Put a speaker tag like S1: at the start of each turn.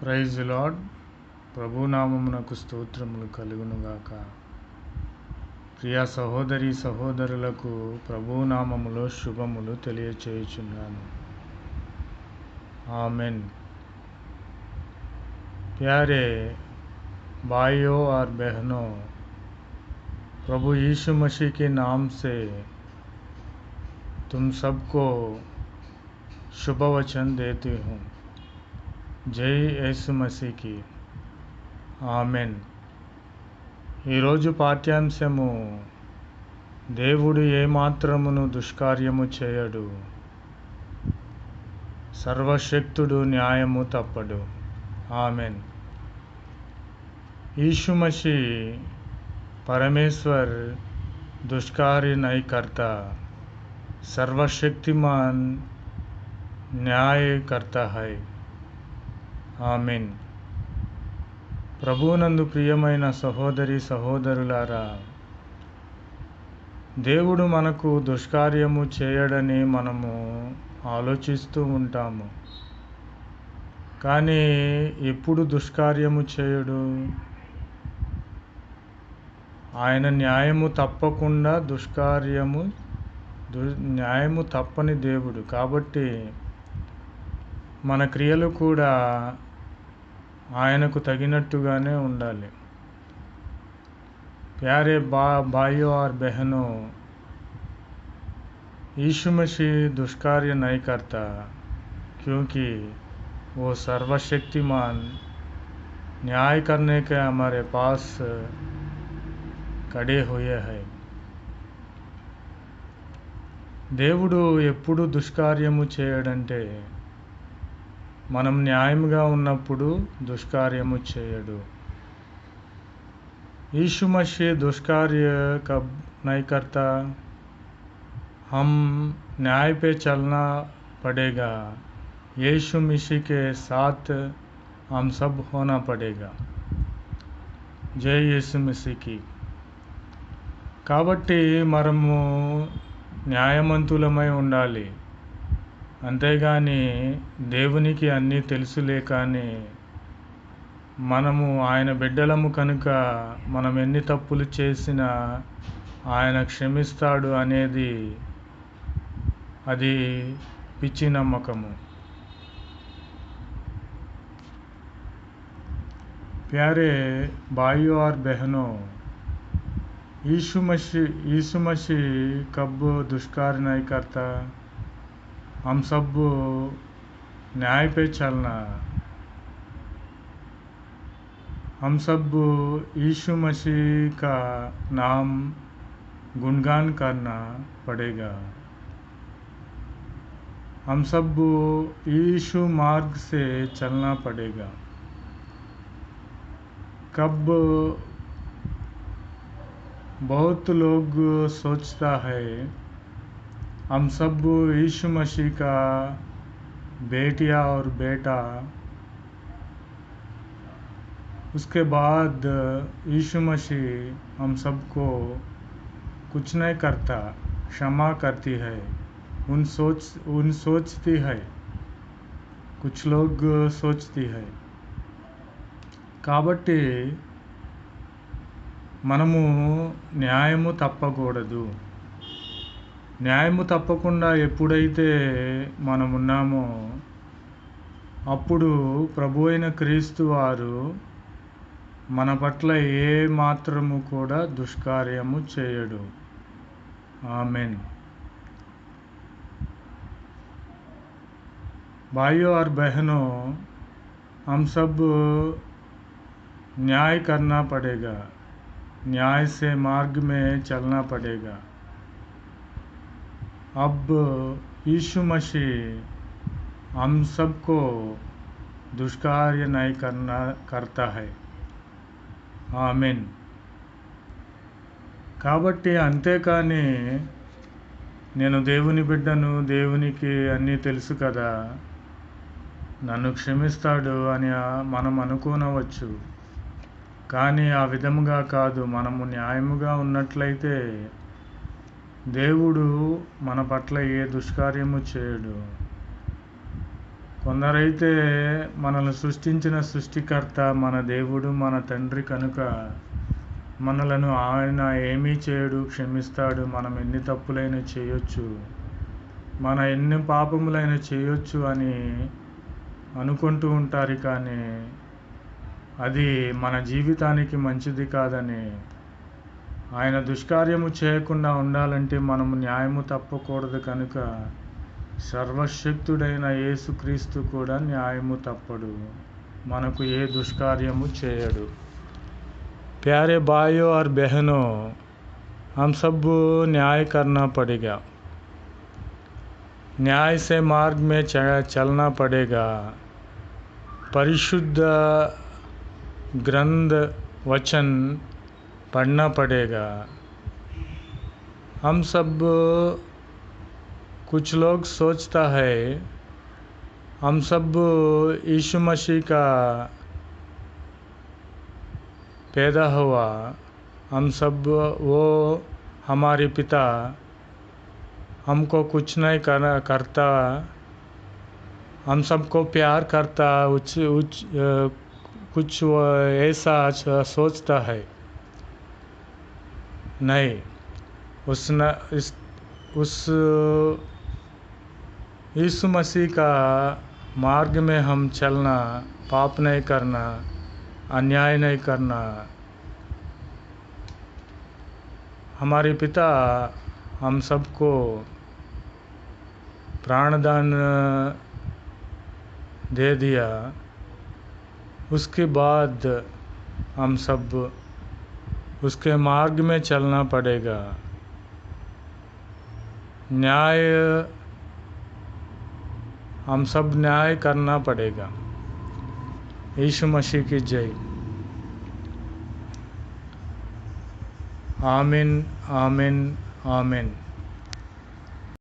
S1: Praise lord. ప్రభునామమునకు స్తోత్రములు కలుగునుగాక. ప్రియ సహోదరి సహోదరులకు ప్రభునామములో శుభములు తెలియచేయుచున్నాను. आमेन। प्यारे भाइयों और बहनों, प्रभु यीशु मसीह के नाम से तुम सबको शुभ वचन देती हूँ। जय యేసు మసీకి ఆమెన్। ఈరోజు పాఠ్యాంశము, దేవుడు ఏమాత్రమును దుష్కార్యము చేయడు, సర్వశక్తుడు న్యాయము తప్పడు। आमेन। यीशु मसीह परमेश्वर दुष्कार्य नहीं करता, सर्वशक्तिमान न्याय करता है। आमीन। ప్రభువునందు ప్రియమైన సహోదరి సహోదరులారా, దేవుడు మనకు దుష్కార్యము చేయడని మనము ఆలోచిస్తూ ఉంటాము. కానీ ఎప్పుడు దుష్కార్యము చేయడు? ఆయన న్యాయము తప్పకుండా న్యాయము తప్పని దేవుడు కాబట్టి మన క్రియలు కూడా ఆయనకు తగినట్టుగానే ఉండాలి। प्यारे भाइयों और बहनों, यीशु मसीह दुष्कार्य नहीं करता क्योंकि वो सर्वशक्तिमान न्याय करने के हमारे पास खड़े हुए हैं। దేవుడు ఎప్పుడు దుష్కార్యము చేయడంటే, మనం న్యాయముగా ఉన్నప్పుడు దుష్కార్యము చేయడు। यीशु मसीह दुष्कार्य कब नहीं करता? हम न्याय पे चलना पड़ेगा। यीशु मसीह के साथ हम सब होना पड़ेगा। जय యేసు మసీకి। కాబట్టి మనము న్యాయవంతులమై ఉండాలి, అంతేగాని దేవునికి అన్నీ తెలుసులే కానీ మనము ఆయన బిడ్డలము కనుక మనం ఎన్ని తప్పులు చేసినా ఆయన క్షమిస్తాడు అనేది అది పిచ్చి నమ్మకము। प्यारे भाइयों और बहनों, यीशु मसीह कब दुष्कार्य नहीं करता? हम सब न्याय पे चलना, हम सब यीशु मसीह का नाम गुणगान करना पड़ेगा। हम सब यीशु मार्ग से चलना पड़ेगा। कब बहुत लोग सोचता है हम सब यीशु मसीह का बेटिया और बेटा, उसके बाद यीशु मसीह हम सबको कुछ नहीं करता, क्षमा करती है, उन सोचती है, कुछ लोग सोचती है। కాబట్టి మనము న్యాయము తప్పకూడదు। న్యాయము తప్పకుండా ఎప్పుడైతే మనమున్నామో అప్పుడు ప్రభు అయిన క్రీస్తు వారు మన పట్ల ఏ మాత్రము కూడా దుష్కార్యము చేయడు। ఆమెన్। भाइयों और बहनों, हम सब न्याय करना पड़ेगा, न्याय से मार्ग में चलना पड़ेगा। अब यीशु मसीह हम सबको दुष्कार्य नहीं करता है। ఆమెన్। కాబట్టి అంతేకాని నేను దేవుని బిడ్డను, దేవునికి అన్నీ తెలుసు కదా, నన్ను క్షమిస్తాడు అని మనం అనుకోనవచ్చు, కానీ ఆ విధముగా కాదు। మనము న్యాయముగా ఉన్నట్లయితే దేవుడు మన పట్ల ఏ దుష్కార్యము చేయడు। కొందరైతే మనల్ని సృష్టించిన సృష్టికర్త మన దేవుడు మన తండ్రి కనుక మనలను ఆయన ఏమీ చేయడు, క్షమిస్తాడు, మనం ఎన్ని తప్పులైనా చేయొచ్చు, మన ఎన్ని పాపములైనా చేయొచ్చు అని అనుకుంటూ ఉంటారు. కానీ అది మన జీవితానికి మంచిది కాదని, ఆయన దుష్కార్యము చేయకుండా ఉండాలంటే మనము న్యాయము తప్పకూడదు కనుక సర్వశక్తుడైన యేసుక్రీస్తు కూడా న్యాయము తప్పడు, మనకు ఏ దుష్కార్యము చేయడు. प्यारे भाइयों और बहनों, हम सब न्याय करना पड़ेगा, न्याय से मार्ग में चलना पड़ेगा, परिशुद्ध ग्रंथ वचन पढ़ना पड़ेगा। हम सब कुछ लोग सोचता है हम सब यीशु मसीह का पैदा हुआ, हम सब वो हमारे पिता हमको कुछ नहीं करता, हम सबको प्यार करता, कुछ ऐसा सोचता है। नहीं, उस यीशु मसीह का मार्ग में हम चलना, पाप नहीं करना, अन्याय नहीं करना। हमारे पिता हम सबको प्राणदान दे दिया, उसके बाद हम सब उसके मार्ग में चलना पड़ेगा। न्याय, हम सब न्याय करना पड़ेगा। यीशु मसीह की जय। आमीन, आमीन, आमीन।